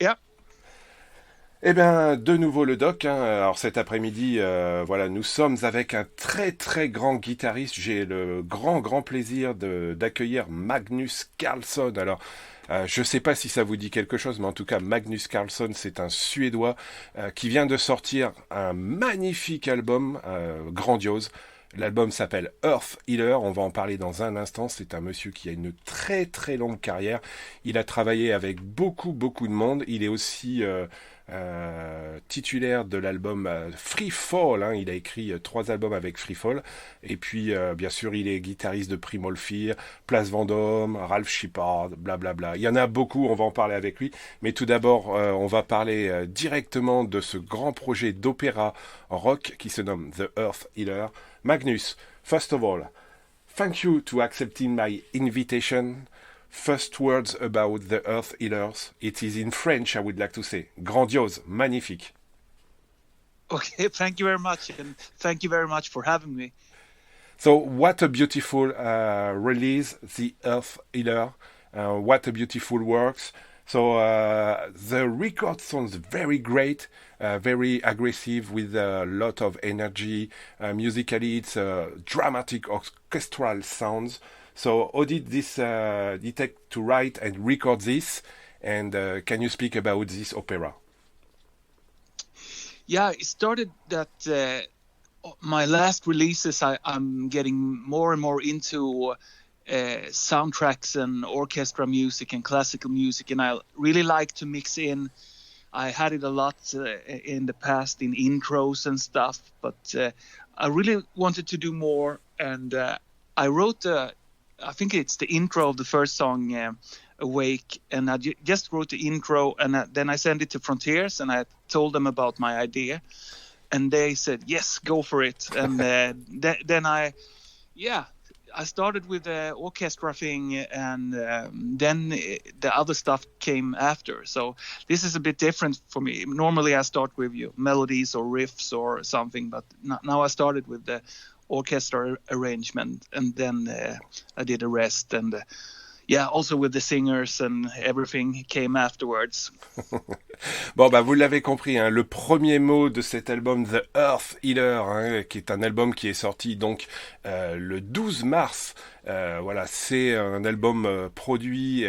Yeah. Eh bien, de nouveau le doc, hein. Alors cet après-midi, voilà, nous sommes avec un très très grand guitariste. J'ai le grand plaisir d'accueillir Magnus Karlsson. Alors, je ne sais pas si ça vous dit quelque chose, mais en tout cas, Magnus Karlsson, c'est un Suédois qui vient de sortir un magnifique album, grandiose. L'album s'appelle Earth Healer, on va en parler dans un instant. C'est un monsieur qui a une très très longue carrière. Il a travaillé avec beaucoup de monde. Il est aussi titulaire de l'album Free Fall, hein. Il a écrit 3 albums avec Free Fall. Et puis bien sûr il est guitariste de Primal Fear, Place Vendôme, Ralph Shepard, blablabla. Il y en a beaucoup, on va en parler avec lui. Mais tout d'abord on va parler directement de ce grand projet d'opéra rock qui se nomme The Earth Healer. Magnus, first of all, thank you to accepting my invitation. First words about the Earth Healers. It is in French, I would like to say. Grandiose, magnifique. Okay, thank you very much, and thank you very much for having me. So, what a beautiful release, the Earth Healer. What a beautiful works. So, the record sounds very great, very aggressive with a lot of energy. Musically, it's dramatic orchestral sounds. So how did this it take to write and record this? And can you speak about this opera? Yeah, it started that my last releases, I'm getting more and more into soundtracks and orchestra music and classical music, and I really like to mix in. I had it a lot in the past in intros and stuff, but I really wanted to do more, and I wrote I think it's the intro of the first song, Awake, and I just wrote the intro, and then I sent it to Frontiers, and I told them about my idea, and they said, yes, go for it. And then I started with the orchestra thing, and then the other stuff came after. So this is a bit different for me. Normally I start with melodies or riffs or something, but now I started with the orchestra arrangement, and then I did the rest, and also with the singers, and everything came afterwards. Bon, bah vous l'avez compris, hein, le premier mot de cet album The Earth Healer, hein, qui est un album qui est sorti donc le 12 mars. Voilà, c'est un album produit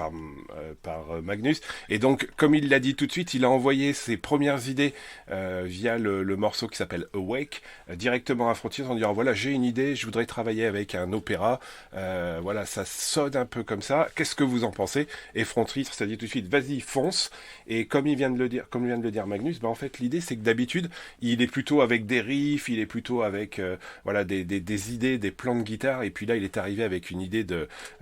par Magnus. Et donc, comme il l'a dit tout de suite, il a envoyé ses premières idées via le morceau qui s'appelle Awake directement à Frontiers en disant voilà, j'ai une idée, je voudrais travailler avec un opéra. Voilà, ça sonne un peu comme ça. Qu'est-ce que vous en pensez? Et Frontiers s'est dit tout de suite vas-y, fonce. Et comme il vient de le dire Magnus, bah en fait l'idée c'est que d'habitude il est plutôt avec des riffs, il est plutôt avec voilà des idées, des plans de guitare. Et puis là il est arrivé avec une idée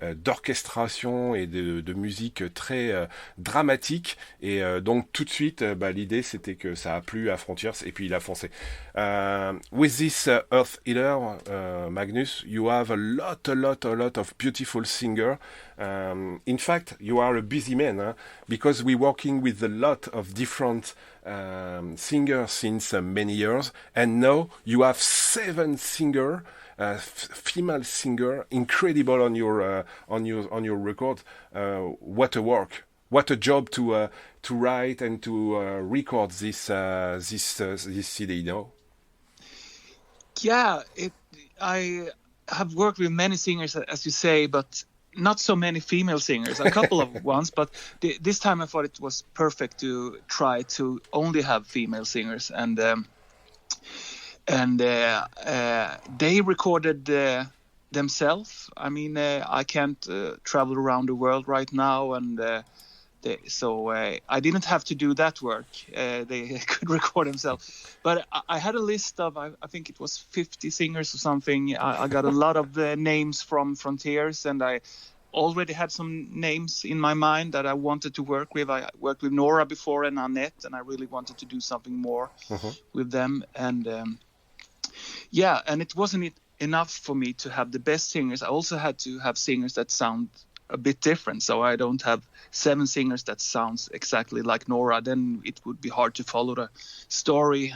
d'orchestration et de musique très dramatique. Et donc tout de suite l'idée c'était que ça a plu à Frontiers et puis il a foncé. With this Earth Healer, Magnus, you have a lot of beautiful singers. In fact, you are a busy man, huh? Because we're working with a lot of different singers since many years, and now you have 7 singers, female singer, incredible on your record. What a work! What a job to write and to record this CD, you know? Yeah, I have worked with many singers, as you say, but not so many female singers. A couple of ones, but this time I thought it was perfect to try to only have female singers, and they recorded themselves. I mean, I can't travel around the world right now, and so I didn't have to do that work. They could record themselves. But I had a list of, I think it was 50 singers or something. I got a lot of names from Frontiers, and I already had some names in my mind that I wanted to work with. I worked with Nora before and Annette, and I really wanted to do something more with them. And and it wasn't enough for me to have the best singers. I also had to have singers that sound a bit different, so I don't have 7 singers that sounds exactly like Nora. Then it would be hard to follow the story,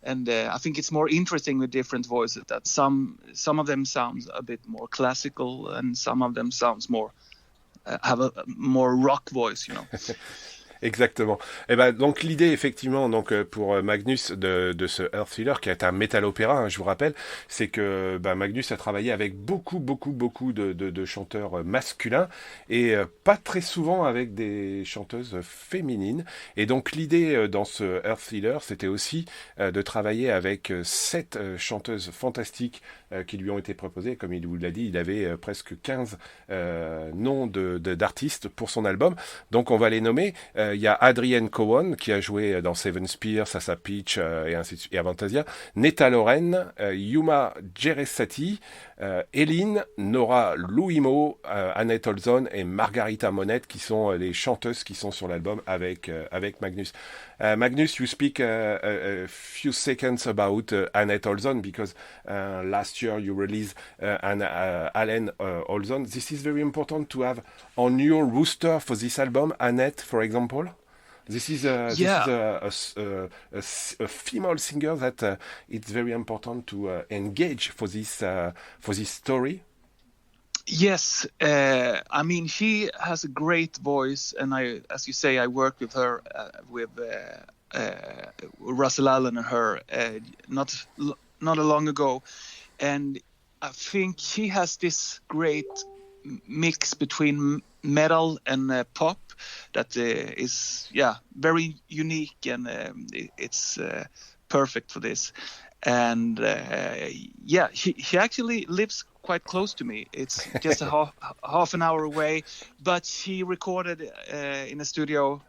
and I think it's more interesting with different voices. That some of them sounds a bit more classical, and some of them sounds more have a more rock voice, you know. Exactement. Et ben donc l'idée effectivement donc pour Magnus de ce Earth Filler qui est un métal opéra, hein, je vous rappelle, c'est que Magnus a travaillé avec beaucoup de chanteurs masculins et pas très souvent avec des chanteuses féminines. Et donc l'idée dans ce Earth Filler, c'était aussi de travailler avec 7 chanteuses fantastiques qui lui ont été proposées. Comme il vous l'a dit, il avait presque 15 noms d'artistes pour son album. Donc on va les nommer. Il y a Adrienne Cowan qui a joué dans Seven Spears, Sasa Peach et ainsi de suite, et Avantasia, Netta Loren, Yuma Jeresati, Eline, Nora Louimo, Annette Olson et Margarita Monette qui sont les chanteuses qui sont sur l'album avec Magnus. Magnus, you speak a few seconds about Annette Olson because last year you released Allen Olson. This is very important to have on your roster for this album, Annette, for example. This is a female singer that it's very important to engage for this story. Yes, I mean, she has a great voice, and as you say, I worked with her with Russell Allen and her not long ago, and I think she has this great mix between metal and pop that is very unique, and it's perfect for this. And she actually lives quite close to me. It's just a half an hour away, but she recorded in a studio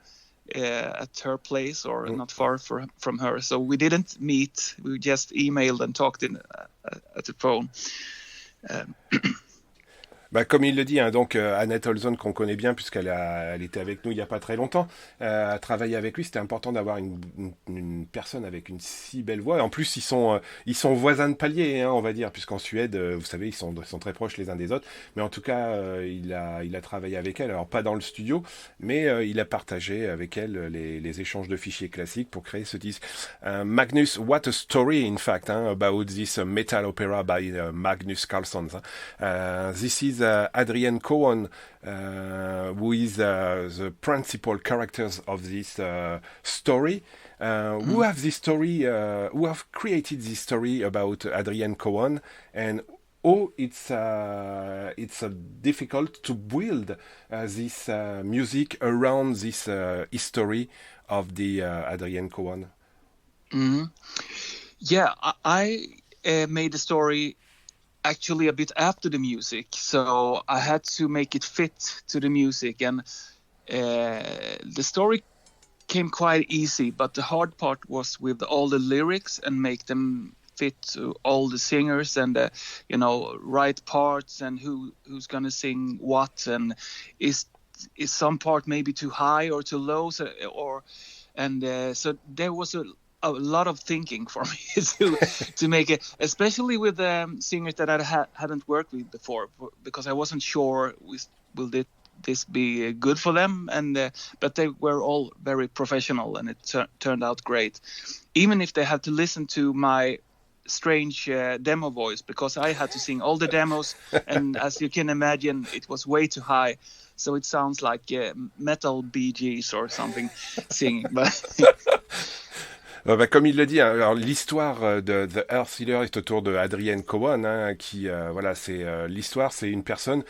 at her place, or not far from her. So we didn't meet. We just emailed and talked at the phone. Comme il le dit, hein, donc Annette Olson qu'on connaît bien puisqu'elle était avec nous il y a pas très longtemps, à travailler avec lui, c'était important d'avoir une personne avec une si belle voix. Et en plus, ils sont voisins de palier, hein, on va dire, puisqu'en Suède, vous savez, ils sont très proches les uns des autres. Mais en tout cas, il a travaillé avec elle, alors pas dans le studio, mais il a partagé avec elle les échanges de fichiers classiques pour créer ce disque. Magnus, what a story, in fact, about this metal opera by Magnus Karlsson. This is Adrienne Cowan, who is the principal characters of this story. Who have this story? Who have created this story about Adrienne Cowan, and it's difficult to build this music around this history of the Adrienne Cowan. Mm-hmm. Yeah, I made a story actually a bit after the music, so I had to make it fit to the music, and the story came quite easy, but the hard part was with all the lyrics and make them fit to all the singers, and right parts, and who's gonna sing what, and is some part maybe too high or too low, so there was a lot of thinking for me to make it, especially with singers that I hadn't worked with before, because I wasn't sure will this be good for them, and but they were all very professional, and it turned out great, even if they had to listen to my strange demo voice, because I had to sing all the demos, and as you can imagine, it was way too high, so it sounds like metal Bee Gees or something singing, but Comme il le dit, alors l'histoire de The Earth Sealer est autour de Adrienne Cowan, hein, qui c'est l'histoire, c'est une personne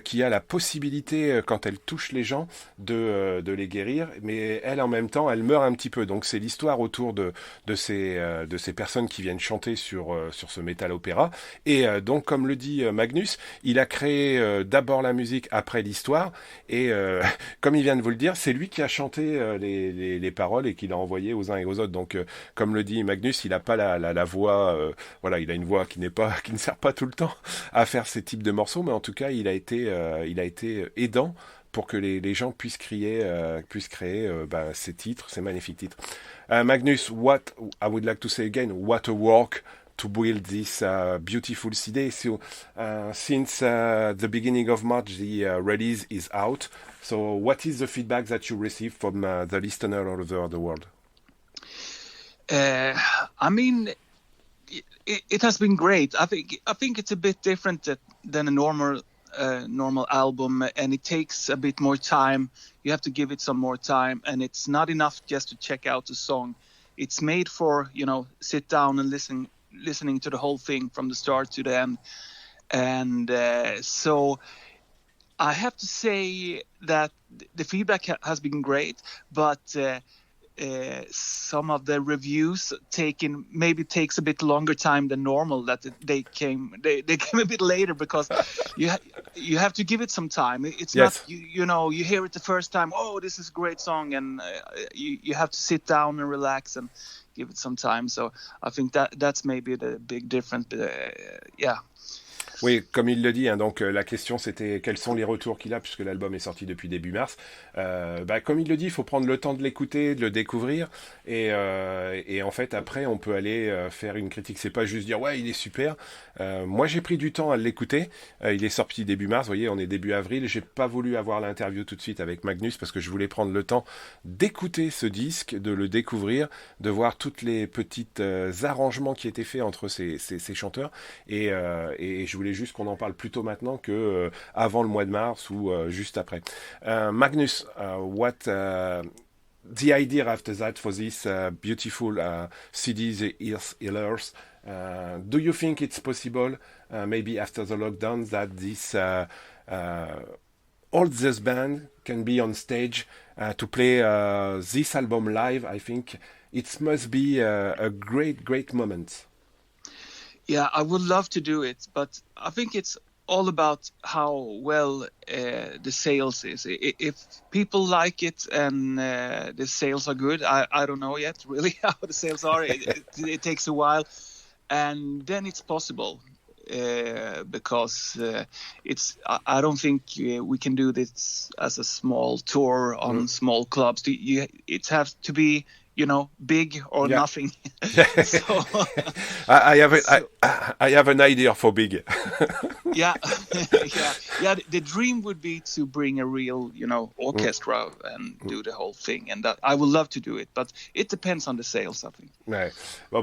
qui a la possibilité, quand elle touche les gens, de les guérir, mais elle en même temps, elle meurt un petit peu. Donc c'est l'histoire autour de ces personnes qui viennent chanter sur ce métal opéra. Et donc comme le dit Magnus, il a créé d'abord la musique, après l'histoire. Et comme il vient de vous le dire, c'est lui qui a chanté les paroles et qui l'a envoyé aux uns et aux autres. Donc comme le dit Magnus, il n'a pas la voix, il a une voix qui ne sert pas tout le temps à faire ces types de morceaux, mais en tout cas, il a été aidant pour que les gens puissent créer ces titres, ces magnifiques titres. Magnus, what I would like to say again, what a work to build this beautiful CD. So since the beginning of March, the release is out. So what is the feedback that you receive from the listener all over the world? I mean, it has been great. I think it's a bit different than a normal normal album, and it takes a bit more time. You have to give it some more time, and it's not enough just to check out the song. It's made for, sit down and listening to the whole thing from the start to the end. And so I have to say that the feedback has been great, but some of the reviews maybe takes a bit longer time than normal. That they came a bit later, because you have to give it some time. It's Yes. not you hear it the first time. Oh, this is a great song, and you have to sit down and relax and give it some time. So I think that's maybe the big difference. Yeah. Oui, comme il le dit, hein, donc la question c'était quels sont les retours qu'il a, puisque l'album est sorti depuis début mars. Comme il le dit, il faut prendre le temps de l'écouter, de le découvrir, et en fait après on peut aller faire une critique. C'est pas juste dire ouais il est super. Moi j'ai pris du temps à l'écouter. Il est sorti début mars, vous voyez, on est début avril. J'ai pas voulu avoir l'interview tout de suite avec Magnus parce que je voulais prendre le temps d'écouter ce disque, de le découvrir, de voir toutes les petites arrangements qui étaient faits entre ces chanteurs, et je voulais juste qu'on en parle plus tôt maintenant que avant le mois de mars ou juste après. Magnus, what the idea after that for this beautiful CD, the Earth Healers? Do you think it's possible, maybe after the lockdown, that this all this band can be on stage to play this album live? I think it must be a great moment. Yeah, I would love to do it, but I think it's all about how well the sales is. If people like it and the sales are good, I don't know yet really how the sales are. It takes a while, and then it's possible, because I don't think we can do this as a small tour on small clubs. It has to be big or nothing. So, I have an idea for big. yeah. The dream would be to bring a real, orchestra and do the whole thing, and that I would love to do it, but it depends on the sales, I think. Ouais. Bon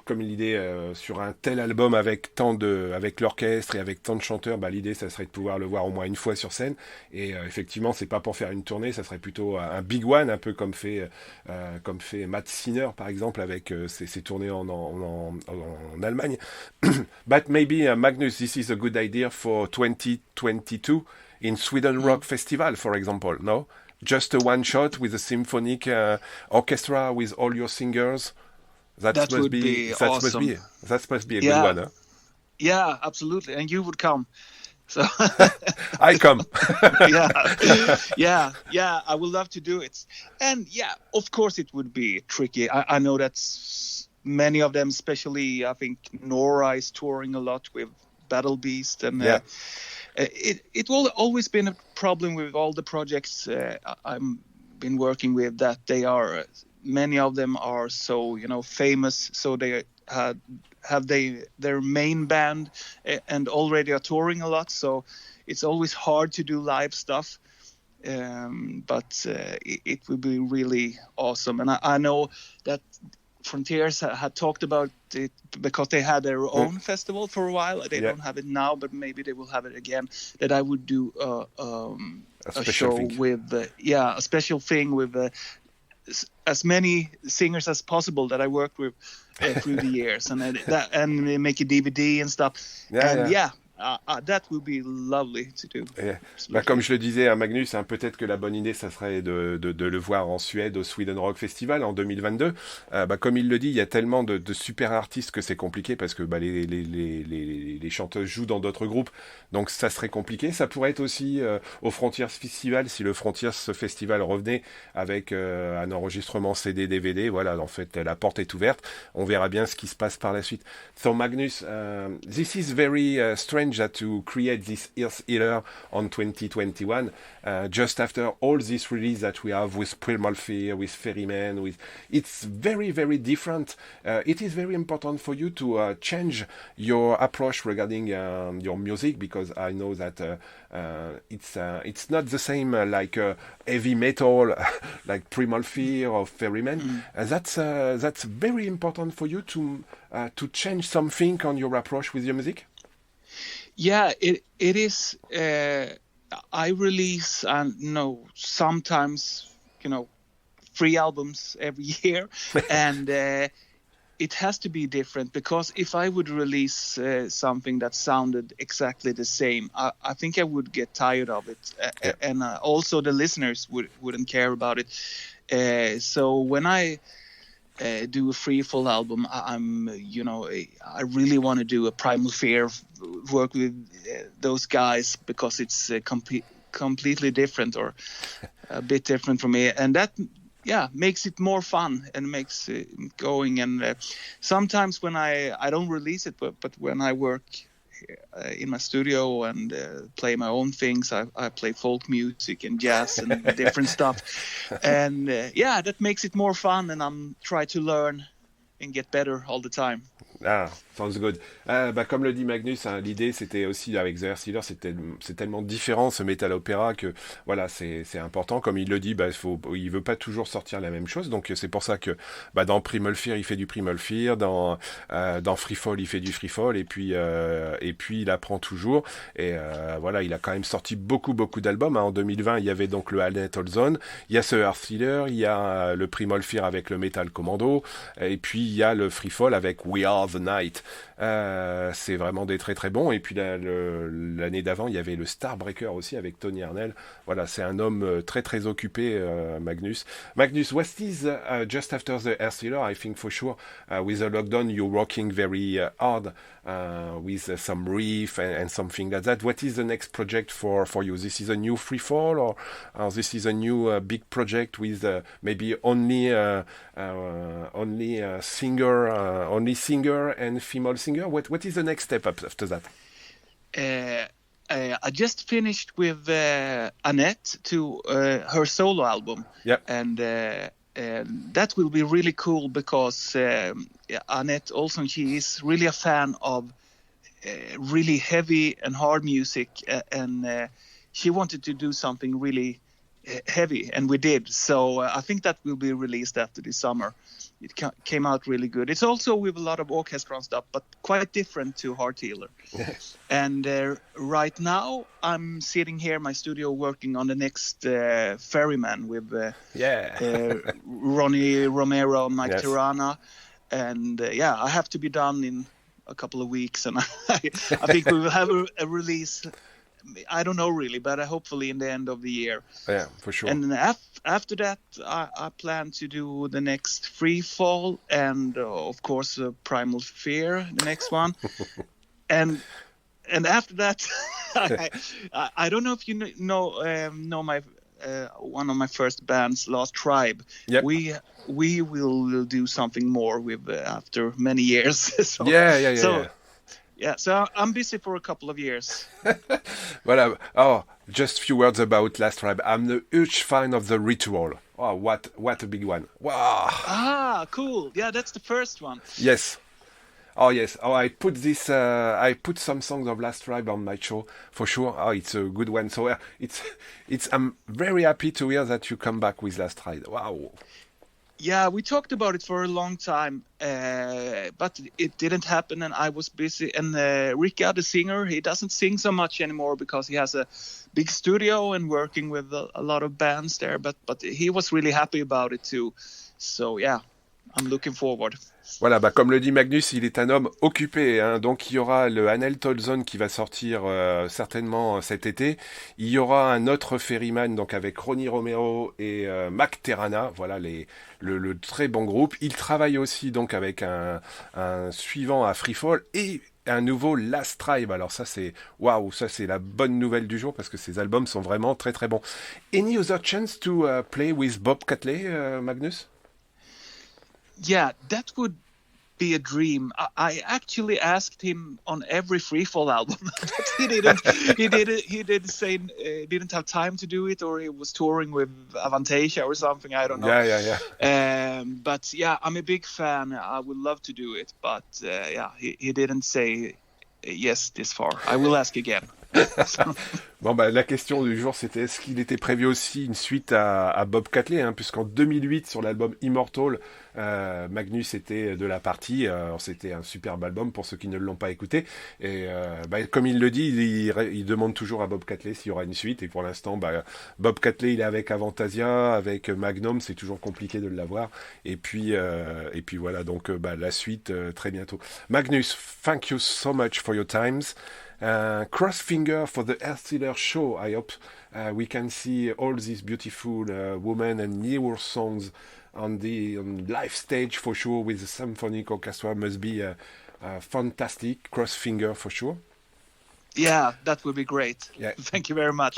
comme l'idée sur un tel album avec avec l'orchestre et avec tant de chanteurs, l'idée ça serait de pouvoir le voir au moins une fois sur scène, et effectivement c'est pas pour faire une tournée, ça serait plutôt un big one, un peu comme fait Matt Sinner par exemple avec ses tournées en Allemagne. But maybe Magnus, this is a good idea for 2022 in Sweden Rock Festival, for example, no? Just a one shot with a symphonic orchestra with all your singers. That must be awesome. That must be a good one, huh? Yeah, absolutely. And you would come. So I come. yeah. I would love to do it. And yeah, of course it would be tricky. I know that many of them, especially I think Nora is touring a lot with Battle Beast, and it will always been a problem with all the projects I've been working with, that many of them are so famous, so they have their main band and already are touring a lot, so it's always hard to do live stuff, but it would be really awesome. And I know that Frontiers had talked about it because they had their own festival for a while. They don't have it now, but maybe they will have it again. That I would do a show thing with a special thing with as many singers as possible that I worked with through the years, and make a DVD and stuff. That would be lovely to do. Comme je le disais à Magnus, peut-être que la bonne idée, ça serait de le voir en Suède au Sweden Rock Festival en 2022. Comme il le dit, il y a tellement de super artistes que c'est compliqué parce que les chanteuses jouent dans d'autres groupes, donc ça serait compliqué. Ça pourrait être aussi au Frontiers Festival, si le Frontiers Festival revenait avec un enregistrement CD, DVD. Voilà, en fait, la porte est ouverte. On verra bien ce qui se passe par la suite. So Magnus, this is very strange that to create this Earth Healer on 2021, just after all this release that we have with Primal Fear, with Ferryman, it's very, very different. It is very important for you to change your approach regarding your music, because I know that it's not the same like heavy metal like Primal Fear or Ferryman. That's very important for you to change something on your approach with your music. Yeah, it is. I release, sometimes, 3 albums every year, and it has to be different, because if I would release something that sounded exactly the same, I think I would get tired of it, Yeah. and also the listeners wouldn't care about it. So when I do a free full album, I really want to do a Primal Fear, work with those guys, because it's completely different, or a bit different from me, and that makes it more fun and makes it going. And sometimes when I don't release it, but when I work in my studio and play my own things, I play folk music and jazz and different stuff, and that makes it more fun, and I'm trying to learn and get better all the time. Ah, sounds good. Comme le dit Magnus, hein, l'idée c'était aussi avec The Sealer, c'est tellement différent ce métal opéra que voilà, c'est important. Comme il le dit, il veut pas toujours sortir la même chose, donc c'est pour ça que dans Primal Fear il fait du Primal Fear, dans Free Fall il fait du Free Fall, et puis il apprend toujours. Et voilà, il a quand même sorti beaucoup d'albums. Hein. En 2020 il y avait donc le Metal Zone, il y a ce Sealer, il y a le Primal Fear avec le Metal Commando, et puis il y a le Free Fall avec We Are the Night. C'est vraiment des très bons. Et puis l'année d'avant, il y avait le Starbreaker aussi avec Tony Harnell. Voilà, c'est un homme très occupé, Magnus. Magnus, what is just after the Air Sealer? I think for sure, with the lockdown, you're working very hard with some riff and something like that. What is the next project for you? This is a new free fall, or this is a new big project with maybe only singer and female singer? What is the next step up after that? I just finished with Annette to her solo album. Yep. And that will be really cool, because Annette Olson, she is really a fan of really heavy and hard music, and she wanted to do something really heavy, and we did. So I think that will be released after this summer. It came out really good. It's also with a lot of orchestra and stuff, but quite different to Heart Healer. And right now, I'm sitting here in my studio working on the next Ferryman with Ronnie Romero, Mike Tirana. And I have to be done in a couple of weeks. And I think we will have a release, I don't know really, but hopefully in the end of the year. Yeah, for sure. And after that, I plan to do the next Free Fall, and of course Primal Fear, the next one. and after that, I don't know if you know my one of my first bands, Lost Tribe. Yep. We will do something more with after many years. So, so I'm busy for a couple of years. Voilà. Oh, just a few words about Last Tribe. I'm a huge fan of the Ritual. Oh, what a big one. Wow. Ah, cool. Yeah, that's the first one. Yes. Oh, yes. Oh, I put some songs of Last Tribe on my show for sure. Oh, it's a good one. So I'm very happy to hear that you come back with Last Tribe. Wow. Yeah, we talked about it for a long time, but it didn't happen, and I was busy. And Ricka, the singer, he doesn't sing so much anymore because he has a big studio and working with a lot of bands there. But he was really happy about it too. So yeah, I'm looking forward. Voilà, comme le dit Magnus, il est un homme occupé, hein. Donc il y aura le Metal Zone qui va sortir certainement cet été. Il y aura un autre Ferryman, donc avec Ronnie Romero et Mac Terrana, voilà le très bon groupe. Il travaille aussi donc avec un suivant à Free Fall et un nouveau Last Tribe. Alors ça c'est la bonne nouvelle du jour, parce que ces albums sont vraiment très bons. Any other chance to play with Bob Catley, Magnus? Yeah, that would be a dream. I actually asked him on every Free Fall album, but he didn't. He did say didn't have time to do it, or he was touring with Avantasia or something. I don't know. Yeah. But yeah, I'm a big fan. I would love to do it, but he didn't say yes this far. I will ask again. Bon, bah, la question du jour, c'était est-ce qu'il était prévu aussi une suite à Bob Catley, hein, puisqu'en 2008, sur l'album Immortal, Magnus était de la partie. C'était un superbe album pour ceux qui ne l'ont pas écouté. Et bah, comme il le dit, il demande toujours à Bob Catley s'il y aura une suite. Et pour l'instant, bah, Bob Catley, il est avec Avantasia, avec Magnum, c'est toujours compliqué de l'avoir. Et puis voilà, donc bah, la suite très bientôt. Magnus, thank you so much for your times. Cross finger for the Earthsealer show. I hope we can see all these beautiful women and newer songs on the live stage for sure with the symphonic orchestra. Must be fantastic. Cross finger for sure. Yeah, that would be great. Yeah. Thank you very much.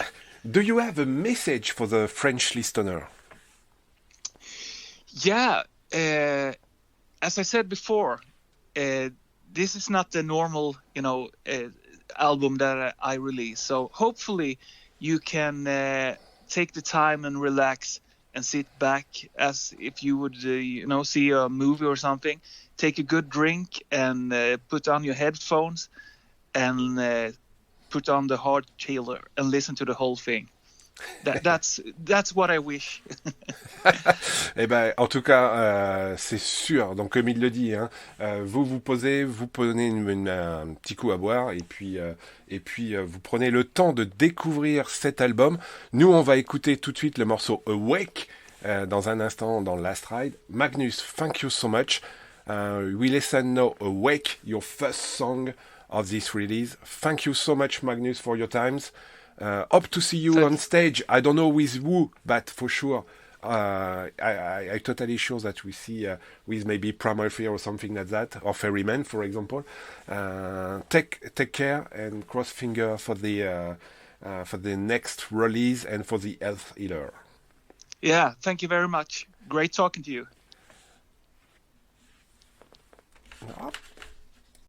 Do you have a message for the French listener? Yeah, as I said before, this is not the normal, album that I release. So hopefully you can take the time and relax and sit back as if you would, see a movie or something. Take a good drink and put on your headphones and put on the hard trailer and listen to the whole thing. That's what I wish. Eh ben, en tout cas, c'est sûr. Donc, comme il le dit, hein, vous posez, vous prenez un petit coup à boire, et puis vous prenez le temps de découvrir cet album. Nous, on va écouter tout de suite le morceau Awake dans un instant dans Last Ride. Magnus, thank you so much. We listen now Awake, your first song of this release. Thank you so much, Magnus, for your times. Hope to see you on stage. I don't know with who, but for sure, I totally sure that we see with maybe Primal Fear or something like that, or Ferryman, for example. Take care and cross finger for the next release and for the Health Healer. Yeah, thank you very much. Great talking to you. Ja.